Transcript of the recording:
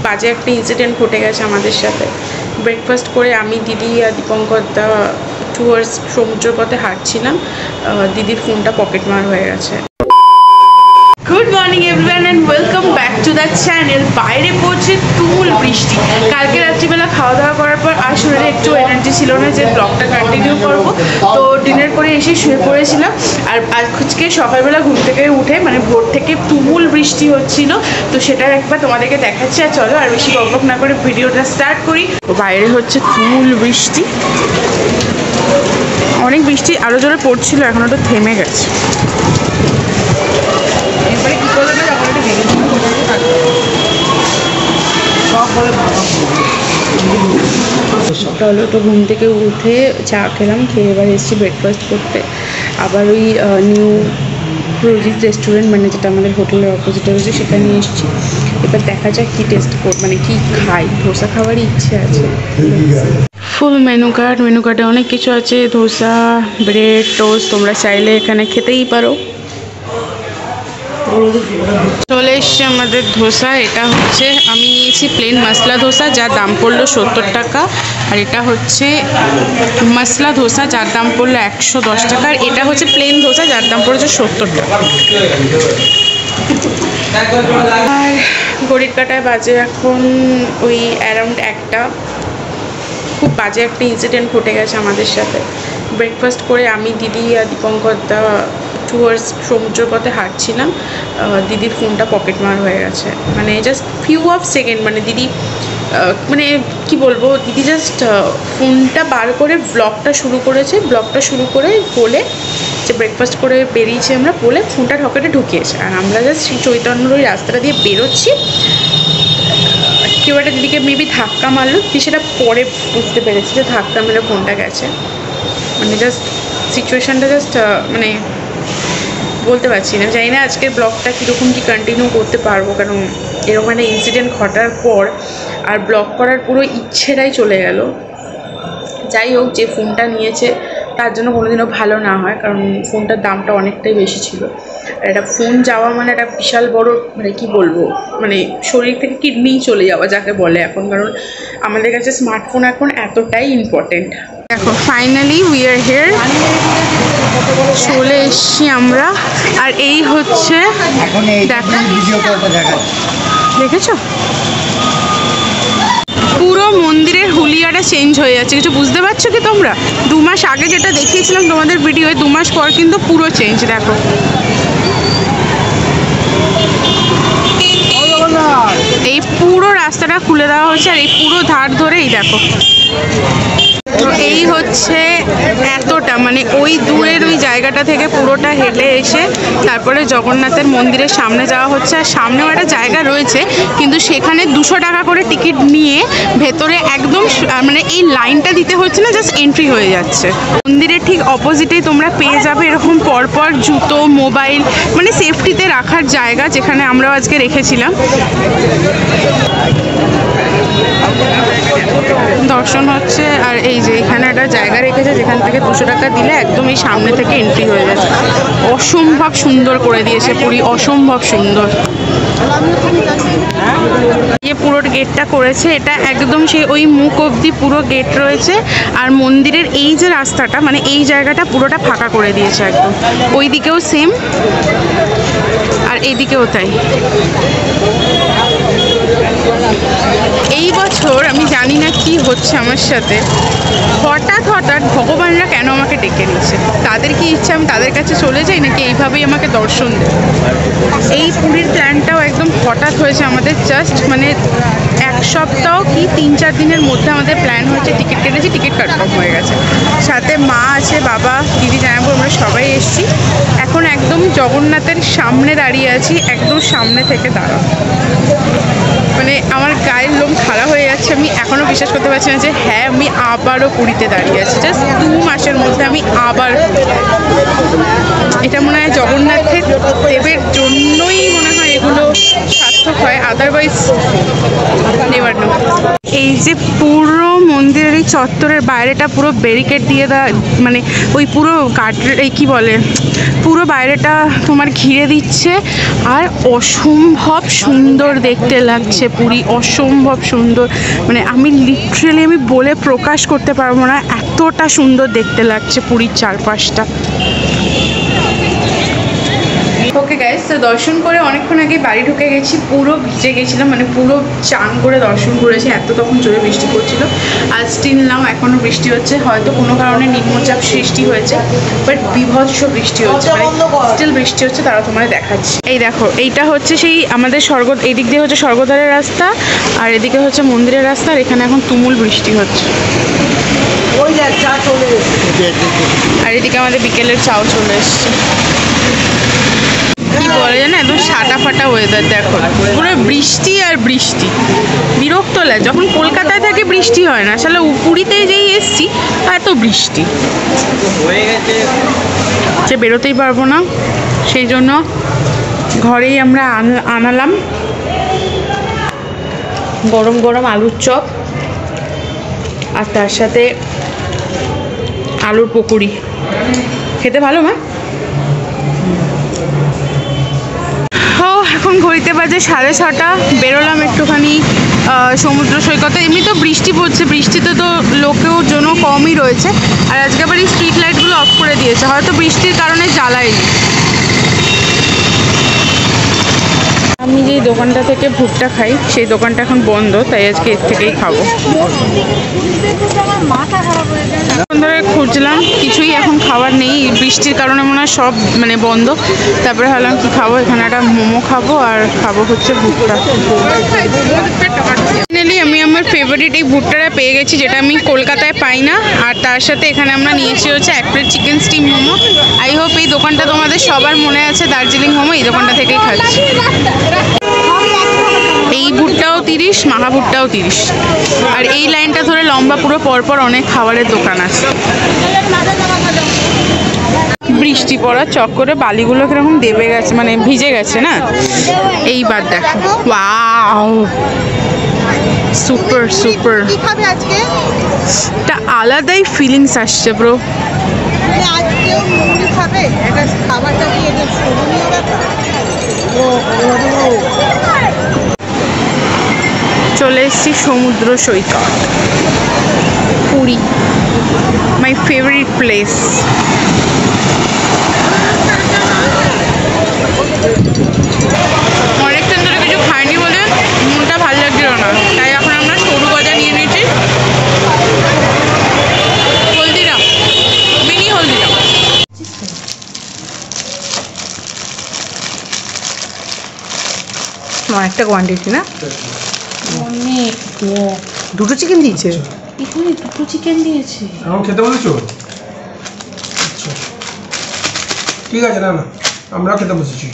বাজে একটা ইনসিডেন্ট ঘটে গেছে আমাদের সাথে। ব্রেকফাস্ট করে আমি, দিদি আর দীপঙ্কর দা টুয়ার্ডস সমুদ্রের পথে হাঁটছিলাম, দিদির ফোনটা পকেট মার হয়ে গেছে। Good morning everyone and welcome back to the channel. বাইরে পড়ছে তুমুল বৃষ্টি। কালকে রাত্রিবেলা খাওয়া দাওয়া করার পর আর শরীরে একটু এনার্জি ছিল না যে ব্লগটা কন্টিনিউ করব, তো ডিনার করে এসে শুয়ে পড়েছিলাম। আর আজকে সকালবেলা ঘুম থেকে উঠে মানে ভোর থেকে তুমুল বৃষ্টি হচ্ছিল, তো সেটা একবার তোমাদেরকে দেখাচ্ছি। আর চলো আর বেশি বকবক না করে ভিডিওটা স্টার্ট করি। বাইরে হচ্ছে তুমুল বৃষ্টি, অনেক বৃষ্টি আরও জোরে পড়ছিল, এখন ওটা থেমে গেছে। চলো তো ঘুম থেকে উঠে চা খেলাম, খেয়ে এবার এসেছি ব্রেকফাস্ট করতে। আবার ওই নিউ প্রজিত রেস্টুরেন্ট, মানে যেটা আমাদের হোটেলের অপোজিটে রয়েছে, সেখানে এসেছি। এবার দেখা যাক কী টেস্ট মানে কী খাই। ধোসা খাওয়ারই ইচ্ছে আছে। ফুল মেনু কার্ডে অনেক কিছু আছে, ধোসা, ব্রেড, টোস্ট। তোমরা চাইলে এখানে খেতেই পারো। চলে এসছে আমাদের ধোসা। এটা হচ্ছে আমি নিয়েছি প্লেন মশলা ধোসা, যার দাম পড়লো 70 টাকা। আর এটা হচ্ছে মশলা ধোসা, যার দাম পড়লো 110 টাকা। আর এটা হচ্ছে প্লেন ধোসা, যার দাম পড়েছে 70 টাকা। আর ঘড়ির কাঁটায় বাজে এখন ওই অ্যারাউন্ড 1টা। খুব বাজে একটা ইনসিডেন্ট ঘটে গেছে আমাদের সাথে। ব্রেকফাস্ট করে আমি, দিদি আর দীপঙ্কর দা টুয়ার্ডস সমুদ্রের পথে হাঁটছিলাম, দিদির ফোনটা পকেট মার হয়ে গেছে। মানে জাস্ট ফিউ অফ সেকেন্ড, মানে দিদি মানে কি বলবো, দিদি জাস্ট ফোনটা বার করে ব্লগটা শুরু করেছে। ব্লগটা শুরু করে বলে যে ব্রেকফাস্ট করে বেরিয়েছি আমরা, বলে ফোনটা পকেটে ঢুকিয়েছে। আর আমরা জাস্ট শ্রী চৈতন্যর ওই রাস্তাটা দিয়ে বেরোচ্ছি, কেউ একটা দিদিকে মেবি ধাক্কা মারলো। দিদি সেটা পরে বুঝতে পেরেছি যে ধাক্কা মেরে ফোনটা গেছে। মানে জাস্ট সিচুয়েশানটা জাস্ট মানে বলতে পারছি না। জানি না আজকের ব্লগটা কীরকম কী কন্টিনিউ করতে পারবো, কারণ এরকম একটা ইনসিডেন্ট ঘটার পর আর ব্লগ করার পুরো ইচ্ছেটাই চলে গেল। যাই হোক, যে ফোনটা নিয়েছে তার জন্য কোনোদিনও ভালো না হয়, কারণ ফোনটার দামটা অনেকটাই বেশি ছিল। আর একটা ফোন যাওয়া মানে একটা বিশাল বড়, মানে কি বলবো, মানে শরীর থেকে কিডনিই চলে যাওয়া যাকে বলে এখন। কারণ আমাদের কাছে স্মার্টফোন এখন এতটাই ইম্পর্টেন্ট। দেখো ফাইনালি উই আর হিয়ার, চলে এসছি আমরা। আর এই হচ্ছে দেখেছো, পুরো মন্দিরের হুলিয়াটা চেঞ্জ হয়ে যাচ্ছে। কিছু বুঝতে পারছো কি তোমরা? 2 মাস আগে যেটা দেখিয়েছিলাম তোমাদের ভিডিওয়ে, 2 মাস পর কিন্তু পুরো চেঞ্জ। দেখো এই পুরো রাস্তাটা খুলে দেওয়া হয়েছে, আর এই পুরো ধার ধরে এই দেখো, এই হচ্ছে এতটা, মানে ওই দূরের ওই জায়গাটা থেকে পুরোটা হেঁটে এসে তারপরে জগন্নাথের মন্দিরের সামনে যাওয়া হচ্ছে। আর সামনেও একটা জায়গা রয়েছে, কিন্তু সেখানে 200 টাকা করে টিকিট নিয়ে ভেতরে একদম মানে এই লাইনটা দিতে হচ্ছে না, জাস্ট এন্ট্রি হয়ে যাচ্ছে। মন্দিরের ঠিক অপোজিটেই তোমরা পেয়ে যাবে এরকম পরপর জুতো, মোবাইল, মানে সেফটিতে রাখার জায়গা, যেখানে আমরাও আজকে রেখেছিলাম। দর্শন হচ্ছে। আর এই যে এখানে একটা জায়গা রেখেছে, যেখান থেকে 200 টাকা দিলে একদম এই সামনে থেকে এন্ট্রি হয়ে যাচ্ছে। অসম্ভব সুন্দর করে দিয়েছে পুরী, অসম্ভব সুন্দর। যে পুরো গেটটা করেছে, এটা একদম সেই ওই মুখ অবধি পুরো গেট রয়েছে। আর মন্দিরের এই যে রাস্তাটা, মানে এই জায়গাটা পুরোটা ফাঁকা করে দিয়েছে একদম। ওই দিকেও সেম, আর এইদিকেও তাই। এই বছর আমি জানি না কি হচ্ছে আমার সাথে, হঠাৎ ভগবানরা কেন আমাকে ডেকে নিচ্ছে। তাদের কি ইচ্ছা আমি তাদের কাছে চলে যাই, নাকি এইভাবেই আমাকে দর্শন দেয়? এই পুরীর প্ল্যানটাও একদম হঠাৎ হয়েছে আমাদের। জাস্ট মানে 1 সপ্তাহ কি 3-4 দিনের মধ্যে আমাদের প্ল্যান হয়েছে, টিকিট কেটেছি, টিকিট কনফার্ম হয়ে গেছে। সাথে মা আছে, বাবা, দিদি, জানাবো, আমরা সবাই এসেছি। এখন একদম জগন্নাথের সামনে দাঁড়িয়ে আছি, একদম সামনে থেকে দাঁড়াও, মানে আমার গায়ের লোম খাড়া হয়ে যাচ্ছে। আমি এখনও বিশ্বাস করতে পারছি না যে হ্যাঁ, আমি আবারও পুরীতে দাঁড়িয়ে আছি। জাস্ট 2 মাসের মধ্যে আমি আবার, এটা মনে হয় জগন্নাথের দেবের জন্যই মনে হয় এগুলো সার্থক হয়, আদারওয়াইজ নেভার নো। এই যে পুরো মন্দিরের এই চত্বরের বাইরেটা পুরো ব্যারিকেড দিয়ে দেওয়া, মানে ওই পুরো গার্ড, এই কী বলে, পুরো বাইরেটা তোমার ঘিরে দিচ্ছে আর অসম্ভব সুন্দর দেখতে লাগছে পুরী, অসম্ভব সুন্দর। মানে আমি লিটারেলি আমি বলে প্রকাশ করতে পারবো না, এতটা সুন্দর দেখতে লাগছে পুরীর চারপাশটা। ওকে গাইস, তো দর্শন করে অনেকক্ষণ আগে বাড়ি ঢুকে গেছি, পুরো ভিজে গেছিলাম, মানে পুরো চান করে দর্শন করেছি, এত তখন জোরে বৃষ্টি পড়ছিল। আর স্টিল নাও এখনও বৃষ্টি হচ্ছে, হয়তো কোনো কারণে নিম্নচাপ সৃষ্টি হয়েছে, বাট বিভৎস বৃষ্টি হচ্ছে, মানে স্টিল বৃষ্টি হচ্ছে, তারা তোমাদের দেখাচ্ছে। এই দেখো, এইটা হচ্ছে সেই আমাদের স্বর্গ, এই দিক দিয়ে হচ্ছে স্বর্গদ্বারের রাস্তা, আর এদিকে হচ্ছে মন্দিরের রাস্তা, আর এখানে এখন তুমুল বৃষ্টি হচ্ছে। আর এদিকে আমাদের বিকেলের চাও চলে এসছে। কি বলে জানো, একদম সাটা ফাটা ওয়েদার। দেখো পুরো বৃষ্টি আর বৃষ্টি, বিরক্ত লাগে। যখন কলকাতায় থাকে বৃষ্টি হয় না, আসলে পুরীতে যেই এসছি এত বৃষ্টি সে বেরোতেই পারবো না, সেই জন্য ঘরেই আমরা আনালাম গরম গরম আলুর চপ আর তার সাথে আলুর পকোড়ি। খেতে ভালো মা। এখন ঘড়িতে বাজে 6:30, বেরোলাম একটুখানি সমুদ্র সৈকতে। এমনি তো বৃষ্টি পড়ছে, বৃষ্টিতে তো লোকেও জন কমই রয়েছে, আর আজকে আবার এই স্ট্রিট লাইটগুলো অফ করে দিয়েছে, হয়তো বৃষ্টির কারণে জ্বালায়নি। আমি যেই দোকানটা থেকে ভুট্টা খাই সেই দোকানটা এখন বন্ধ, তাই আজকে এর থেকেই খাবো। এখন ধরে খুঁজলাম, কিছুই এখন খাবার নেই, বৃষ্টির কারণে মনে হয় সব মানে বন্ধ। তারপরে ভাবলাম কি খাবো, এখানে একটা মোমো খাবো আর খাবো হচ্ছে ভুট্টা। ফাইনালি আমি আমার ফেভারিট এই ভুট্টাটা পেয়ে গেছি, যেটা আমি কলকাতায় পাই না। আর তার সাথে এখানে আমরা নিয়েছি হচ্ছে 1 plate chicken steam momo. I hope এই দোকানটা তোমাদের সবার মনে আছে, দার্জিলিং মোমো, এই দোকানটা থেকেই খাচ্ছি। এই ভুট্টাও 30, মাখা ভুট্টাও 30। আর এই লাইনটা ধরে লম্বা পুরো পরপর অনেক খাবারের দোকান আছে। বৃষ্টি পড়ার চক্করে বালিগুলো কিরকম দেবে গেছে, মানে ভিজে গেছে না। এইবার দেখো, ওয়াও, সুপার সুপার, একটা আলাদাই ফিলিংস আসছে ব্রো। চলে এসেছি সমুদ্র সৈকত, পুরী, মাই ফেভারিট প্লেস। অনেকক্ষণ ধরে কিছু খাইনি বলে মনটা ভালো লাগছিল না, তাই এখন আমরা সরু গজা নিয়ে নিয়েছি, হলদিরাম, মিনি হলদিরাম। একটা কোয়ান্টিটি না, অনেক। দুটো চিকেন দিয়েছে, এখানে দুটো চিকেন দিয়েছে। এখন খেতে বলেছো? ঠিক আছে, না না আমরাও খেতে বসেছি।